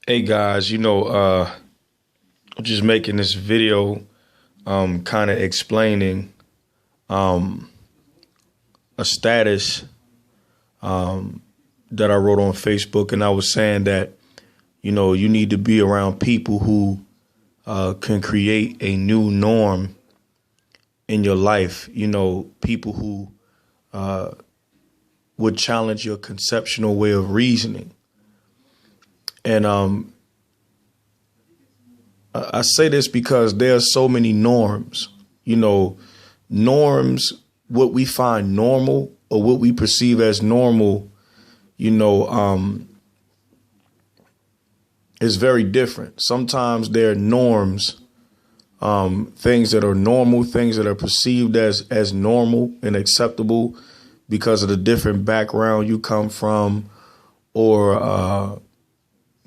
Hey guys, I'm just making this video, kind of explaining, a status, that I wrote on Facebook, and I was saying that, you need to be around people who, can create a new norm in your life. People who, would challenge your conceptual way of reasoning. And I say this because there are so many norms, norms, what we find normal or what we perceive as normal, is very different. Sometimes there are norms, things that are normal, things that are perceived as normal and acceptable because of the different background you come from, or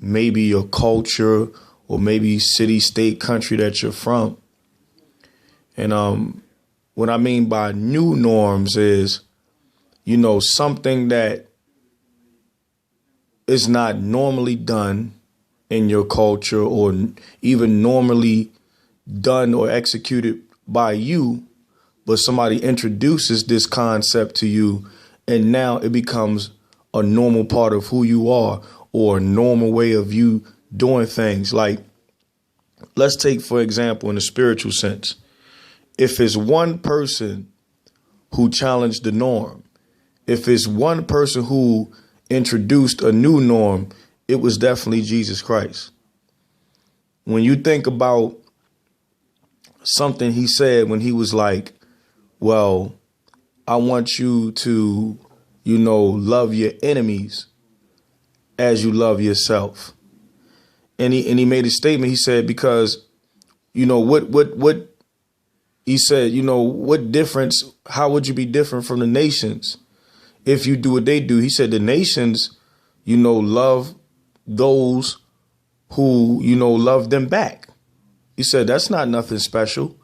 maybe your culture, or maybe city, state, country that you're from. And what I mean by new norms is, something that is not normally done in your culture, or even normally done or executed by you, but somebody introduces this concept to you, and now it becomes a normal part of who you are, or a normal way of you doing things. Like, let's take, for example, in the spiritual sense, if it's one person who challenged the norm, if it's one person who introduced a new norm, it was definitely Jesus Christ. When you think about something he said when he was like, well, I want you to, love your enemies as you love yourself. And he made a statement. He said, because, what he said, what difference, how would you be different from the nations if you do what they do? He said the nations, love those who, love them back. He said that's not nothing special.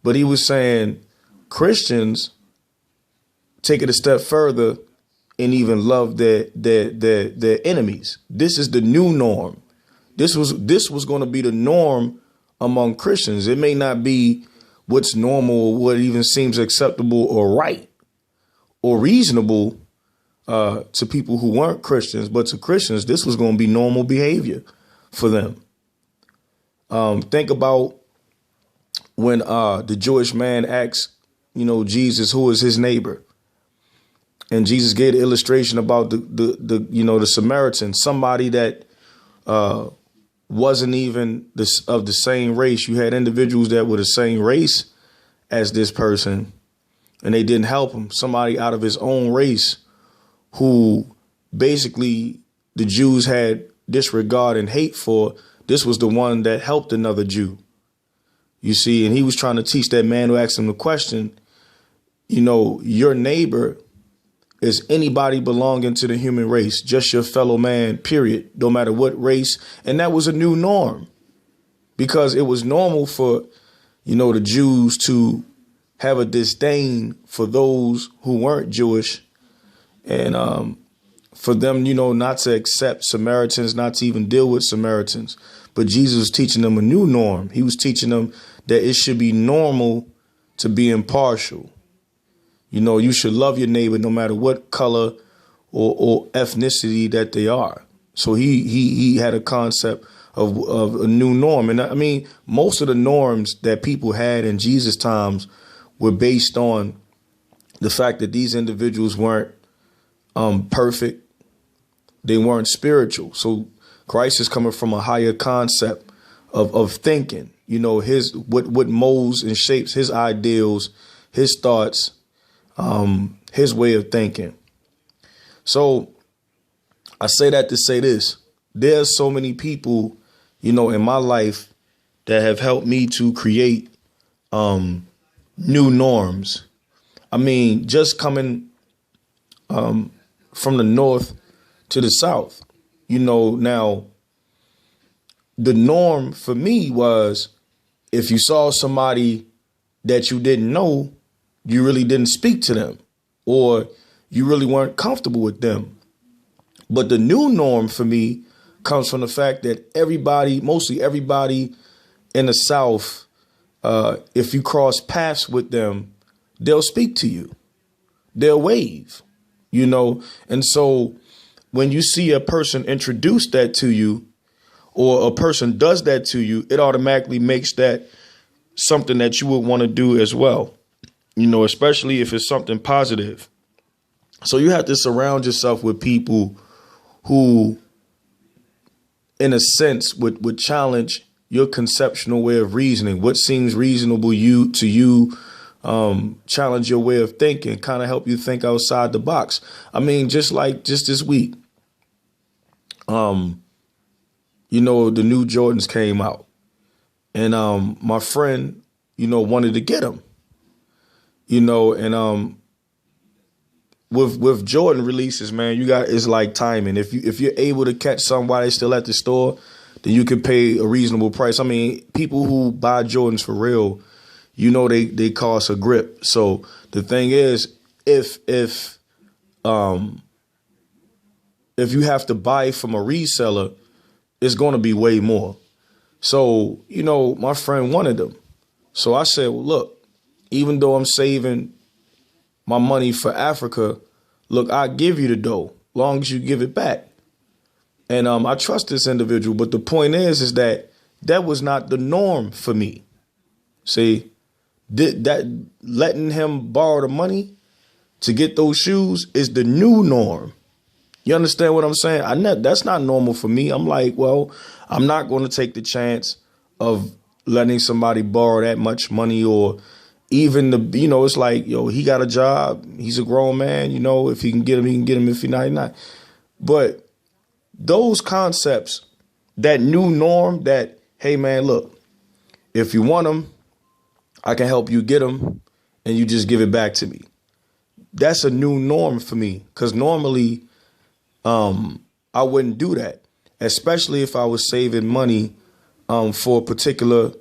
But he was saying Christians take it a step further and even love their enemies. This is the new norm. This was going to be the norm among Christians. It may not be what's normal or what even seems acceptable or right or reasonable to people who weren't Christians, but to Christians, this was going to be normal behavior for them. Think about when the Jewish man asked, Jesus, who is his neighbor? And Jesus gave the illustration about the Samaritan, somebody that wasn't even of the same race. You had individuals that were the same race as this person, and they didn't help him. Somebody out of his own race who basically the Jews had disregard and hate for. This was the one that helped another Jew, you see, and he was trying to teach that man who asked him the question, your neighbor is anybody belonging to the human race, just your fellow man, period, no matter what race. And that was a new norm, because it was normal for, the Jews to have a disdain for those who weren't Jewish, and for them, not to accept Samaritans, not to even deal with Samaritans. But Jesus was teaching them a new norm. He was teaching them that it should be normal to be impartial. You should love your neighbor no matter what color or ethnicity that they are. So he had a concept of a new norm. And I mean, most of the norms that people had in Jesus' times were based on the fact that these individuals weren't perfect. They weren't spiritual. So Christ is coming from a higher concept of thinking, what molds and shapes his ideals, his thoughts, his way of thinking. So I say that to say this: there's so many people, in my life that have helped me to create new norms. I mean, just coming from the north to the south, now the norm for me was, if you saw somebody that you didn't know, you really didn't speak to them, or you really weren't comfortable with them. But the new norm for me comes from the fact that mostly everybody in the South, if you cross paths with them, they'll speak to you. They'll wave, And so when you see a person introduce that to you, or a person does that to you, it automatically makes that something that you would want to do as well, especially if it's something positive. So you have to surround yourself with people who, in a sense, would challenge your conceptual way of reasoning. What seems reasonable to you, challenge your way of thinking, kind of help you think outside the box. I mean, just this week, the new Jordans came out, and my friend, wanted to get them, and with Jordan releases, man, it's like timing. If you're able to catch somebody still at the store, then you can pay a reasonable price. I mean, people who buy Jordans for real, they cost a grip. So the thing is, if you have to buy from a reseller, it's going to be way more. So, my friend wanted them. So I said, well, look, even though I'm saving my money for Africa, look, I give you the dough, long as you give it back. And I trust this individual. But the point is that was not the norm for me. See, that letting him borrow the money to get those shoes is the new norm. You understand what I'm saying? That's not normal for me. I'm like, well, I'm not going to take the chance of letting somebody borrow that much money, or even it's like, he got a job. He's a grown man. If he can get him, he can get him. If he not. But those concepts, that new norm, that, hey, man, look, if you want them, I can help you get them, and you just give it back to me. That's a new norm for me, because normally I wouldn't do that, especially if I was saving money for a particular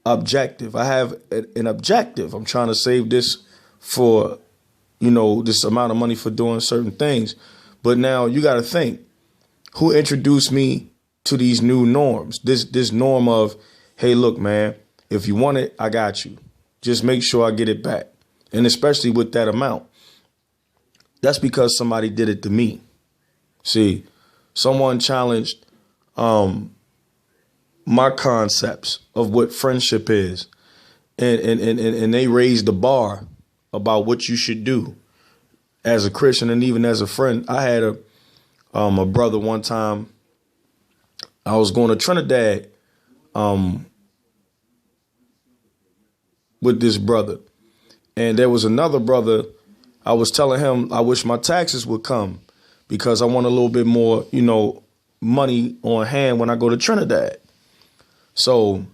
objective. I have an objective. I'm trying to save this for, this amount of money for doing certain things. But now you got to think, who introduced me to these new norms? This norm of, hey, look, man, if you want it, I got you. Just make sure I get it back. And especially with that amount. That's because somebody did it to me. See, someone challenged my concepts of what friendship is. And they raised the bar about what you should do as a Christian and even as a friend. I had a brother one time. I was going to Trinidad with this brother. And there was another brother. I was telling him I wish my taxes would come because I want a little bit more, money on hand when I go to Trinidad. So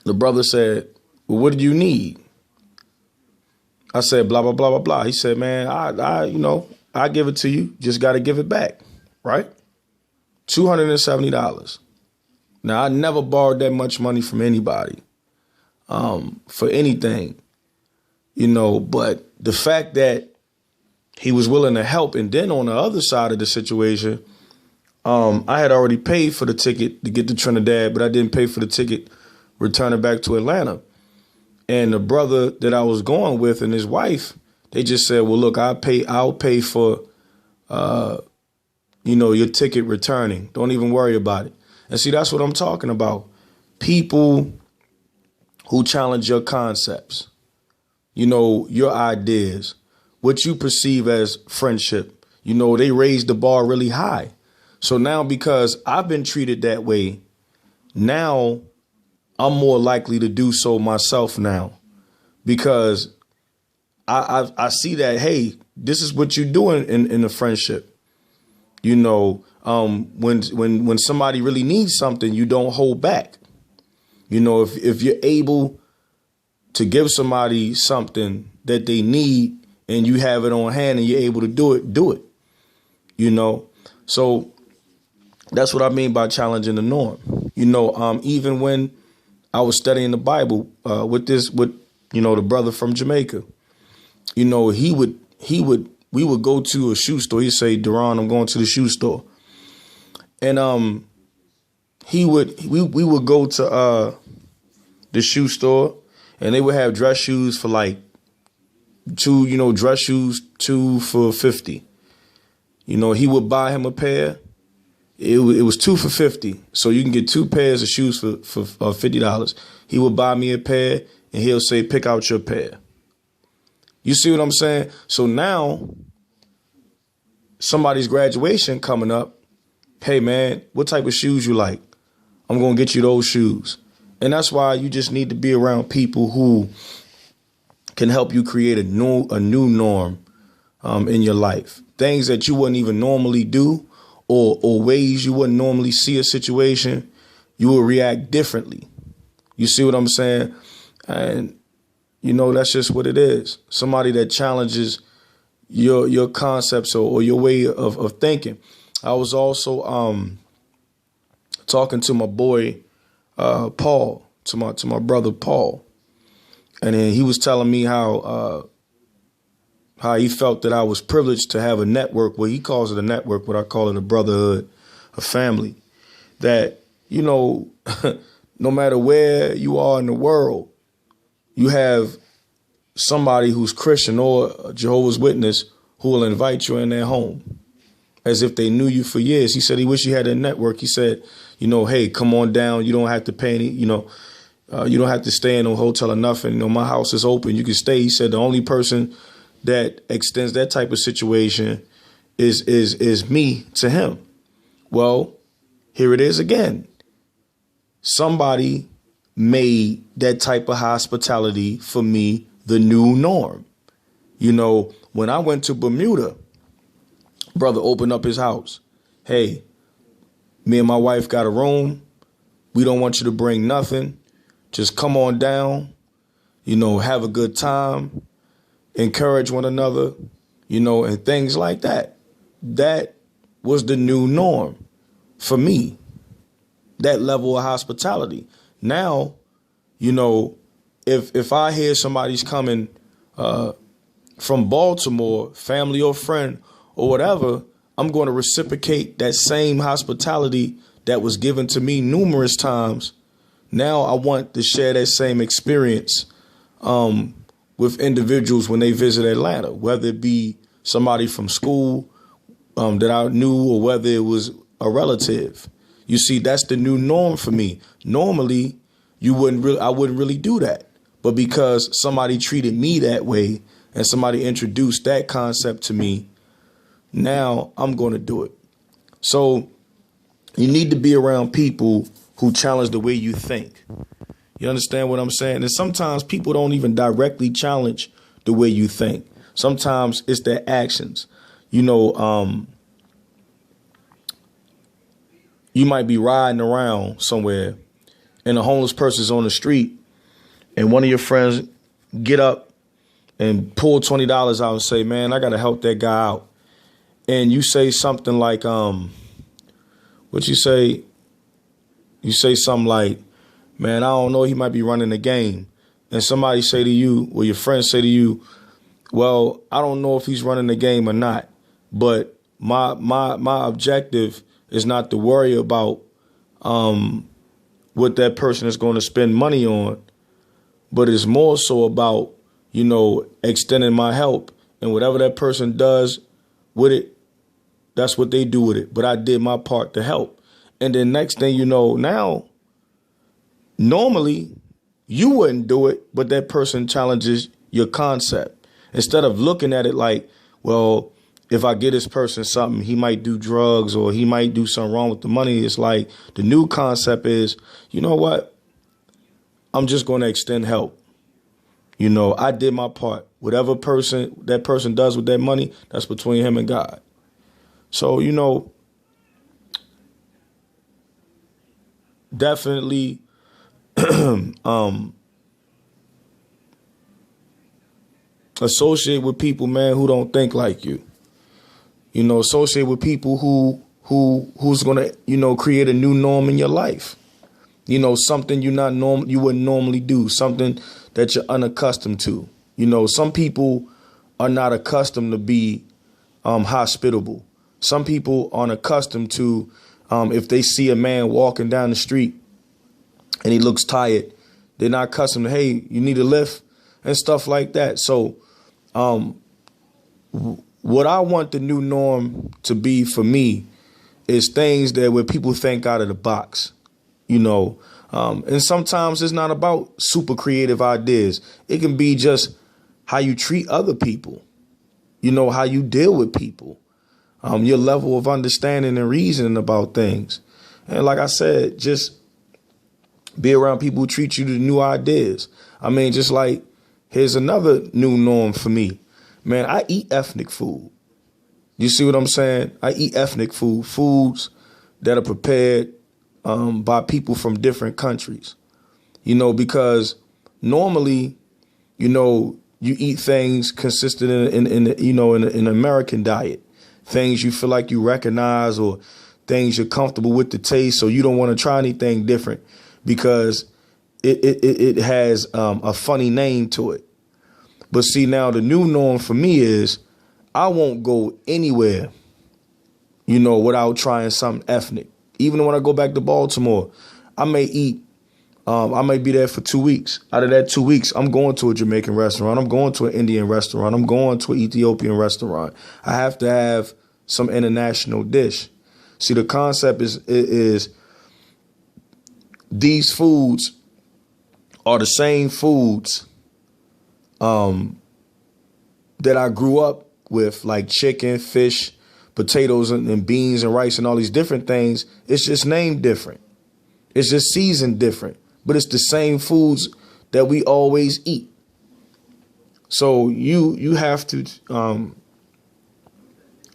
the brother said, well, what do you need? I said, blah, blah, blah, blah, blah. He said, man, I give it to you. Just got to give it back. Right? $270. Now, I never borrowed that much money from anybody for anything, but the fact that he was willing to help. And then on the other side of the situation, I had already paid for the ticket to get to Trinidad, but I didn't pay for the ticket returning back to Atlanta. And the brother that I was going with and his wife, they just said, well, look, I'll pay for, your ticket returning. Don't even worry about it. And see, that's what I'm talking about. People who challenge your concepts, your ideas, what you perceive as friendship. They raise the bar really high. So now because I've been treated that way, now I'm more likely to do so myself now because I see that, hey, this is what you're doing in a friendship. When somebody really needs something, you don't hold back. If you're able to give somebody something that they need and you have it on hand and you're able to do it. So that's what I mean by challenging the norm. Even when I was studying the Bible with the brother from Jamaica, we would go to a shoe store. He'd say, DaRohn, I'm going to the shoe store. And we would go to the shoe store, and they would have dress shoes for like dress shoes 2 for $50. He would buy him a pair. It was 2 for $50. So you can get 2 pairs of shoes for $50. He would buy me a pair, and he'll say, pick out your pair. You see what I'm saying? So now somebody's graduation coming up. Hey, man, what type of shoes you like? I'm going to get you those shoes. And that's why you just need to be around people who can help you create a new norm in your life. Things that you wouldn't even normally do, or ways you wouldn't normally see a situation, you will react differently. You see what I'm saying? And, that's just what it is. Somebody that challenges your concepts or your way of thinking. I was also talking to my boy Paul, to my brother Paul, and then he was telling me how he felt that I was privileged to have a network. Well, he calls it a network, but I call it a brotherhood, a family. That no matter where you are in the world, you have somebody who's Christian or a Jehovah's Witness who will invite you in their home as if they knew you for years. He said he wished he had a network. He said, hey, come on down. You don't have to pay any, you don't have to stay in a hotel or nothing. My house is open. You can stay. He said the only person that extends that type of situation is me to him. Well, here it is again. Somebody made that type of hospitality for me the new norm. When I went to Bermuda, brother opened up his house. Hey, me and my wife got a room. We don't want you to bring nothing. Just come on down, have a good time, encourage one another, and things like that. That was the new norm for me, that level of hospitality. Now, if I hear somebody's coming from Baltimore, family or friend or whatever, I'm going to reciprocate that same hospitality that was given to me numerous times. Now I want to share that same experience with individuals when they visit Atlanta, whether it be somebody from school that I knew or whether it was a relative. You see, that's the new norm for me. Normally, I wouldn't really do that. But because somebody treated me that way and somebody introduced that concept to me, now I'm going to do it. So you need to be around people who challenge the way you think. You understand what I'm saying? And sometimes people don't even directly challenge the way you think. Sometimes it's their actions. You might be riding around somewhere and a homeless person's on the street and one of your friends get up and pull $20 out and say, man, I got to help that guy out. And you say something like, what you say? You say something like, man, I don't know, he might be running the game. And somebody say to you, or your friends say to you, well, I don't know if he's running the game or not, but my objective is not to worry about what that person is going to spend money on, but it's more so about, extending my help, and whatever that person does with it, that's what they do with it. But I did my part to help. And then next thing you know, now, normally you wouldn't do it, but that person challenges your concept. Instead of looking at it like, well, if I get this person something, he might do drugs or he might do something wrong with the money. It's like the new concept is, you know what? I'm just going to extend help. I did my part. Whatever that person does with that money, that's between him and God. So, definitely associate with people, man, who don't think like you. Associate with people who's gonna, create a new norm in your life. Something you wouldn't normally do, something that you're unaccustomed to. Some people are not accustomed to be hospitable. Some people aren't accustomed to If they see a man walking down the street and he looks tired, they're not cussing him, hey, you need a lift and stuff like that. So what I want the new norm to be for me is things that where people think out of the box, and sometimes it's not about super creative ideas. It can be just how you treat other people, how you deal with people, your level of understanding and reasoning about things. And like I said, just be around people who treat you to new ideas. I mean, just like, here's another new norm for me. Man, I eat ethnic food. You see what I'm saying? I eat ethnic food, foods that are prepared by people from different countries, because normally, you eat things consistent in an American diet, things you feel like you recognize or things you're comfortable with the taste. So you don't want to try anything different because it has a funny name to it. But see, now the new norm for me is I won't go anywhere, without trying something ethnic. Even when I go back to Baltimore, I may be there for 2 weeks. Out of that 2 weeks, I'm going to a Jamaican restaurant. I'm going to an Indian restaurant. I'm going to an Ethiopian restaurant. I have to have some international dish. See, the concept is these foods are the same foods that I grew up with, like chicken, fish, potatoes, and beans and rice and all these different things. It's just named different. It's just seasoned different, but it's the same foods that we always eat. So you have to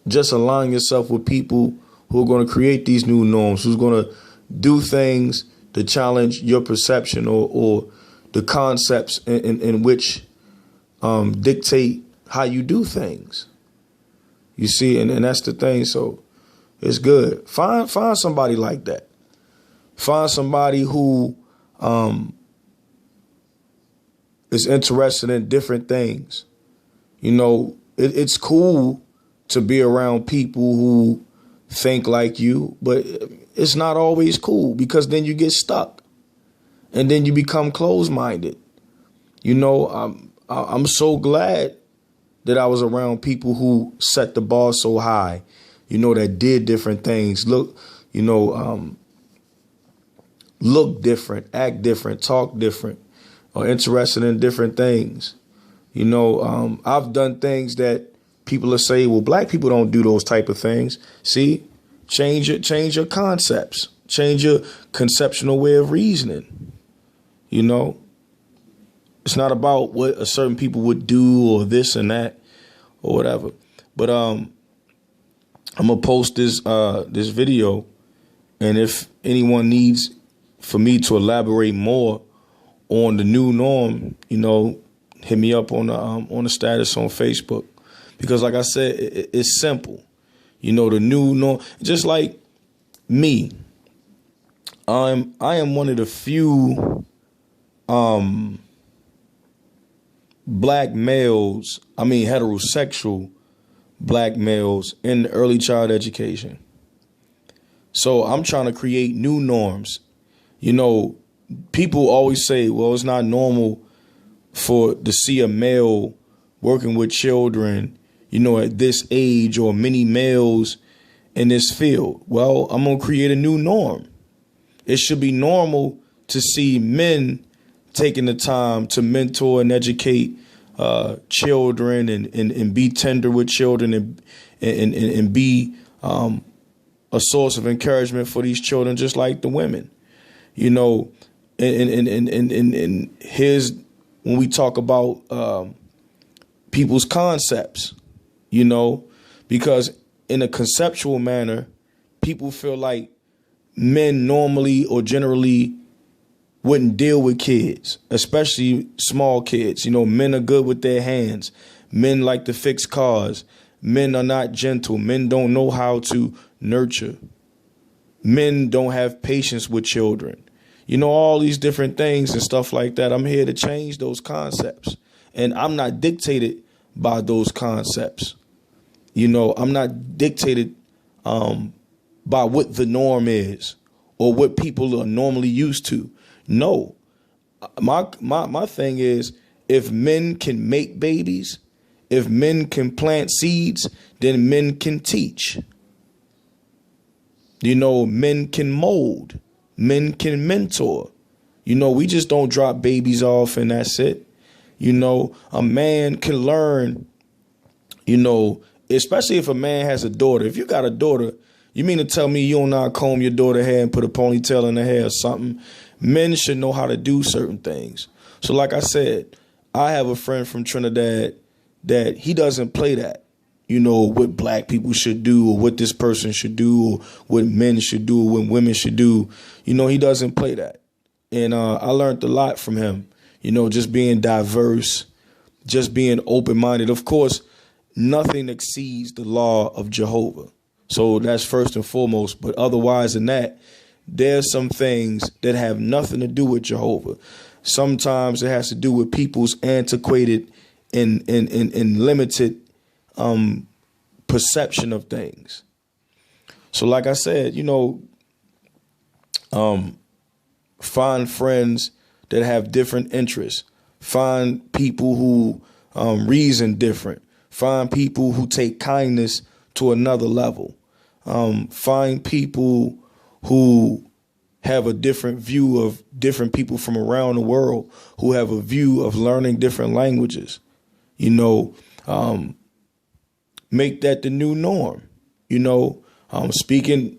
just align yourself with people who are going to create these new norms, who's going to do things to challenge your perception or the concepts in which dictate how you do things. You see, and that's the thing. So it's good. Find somebody like that. Find somebody who is interested in different things. It's cool to be around people who think like you, but it's not always cool because then you get stuck and then you become closed-minded. I'm so glad that I was around people who set the bar so high, that did different things, look different, act different, talk different, or interested in different things. I've done things that people will say, well, black people don't do those type of things. See, change your concepts, change your conceptual way of reasoning. It's not about what a certain people would do or this and that or whatever. But I'm gonna post this video, and if anyone needs for me to elaborate more on the new norm, hit me up on the status on Facebook, because like I said, it's simple. The new norm, just like me, I am one of the few black males, heterosexual black males in early child education. So I'm trying to create new norms. People always say, well, it's not normal to see a male working with children, at this age, or many males in this field. Well, I'm going to create a new norm. It should be normal to see men taking the time to mentor and educate children and be tender with children and be a source of encouragement for these children, just like the women. And here's when we talk about people's concepts, because in a conceptual manner, people feel like men normally or generally wouldn't deal with kids, especially small kids. Men are good with their hands. Men like to fix cars. Men are not gentle. Men don't know how to nurture. Men don't have patience with children. All these different things and stuff like that. I'm here to change those concepts. And I'm not dictated by those concepts. I'm not dictated by what the norm is or what people are normally used to. No, my thing is, if men can make babies, if men can plant seeds, then men can teach. Men can mold, men can mentor. We just don't drop babies off and that's it. A man can learn, especially if a man has a daughter. If you got a daughter, you mean to tell me you don't not comb your daughter's hair and put a ponytail in her hair or something? Men should know how to do certain things. So like I said, I have a friend from Trinidad that he doesn't play that. What black people should do or what this person should do or what men should do or what women should do. He doesn't play that. And I learned a lot from him, just being diverse, just being open-minded. Of course, nothing exceeds the law of Jehovah. So that's first and foremost. But otherwise than that, there's some things that have nothing to do with Jehovah. Sometimes it has to do with people's antiquated and limited perception of things. So like I said, find friends that have different interests. Find people who reason different. Find people who take kindness to another level. Find people who have a different view of different people from around the world, who have a view of learning different languages. Make that the new norm. Speaking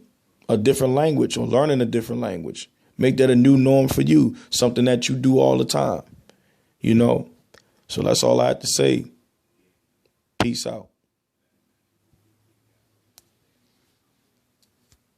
a different language or learning a different language. Make that a new norm for you, something that you do all the time. So that's all I have to say. Peace out.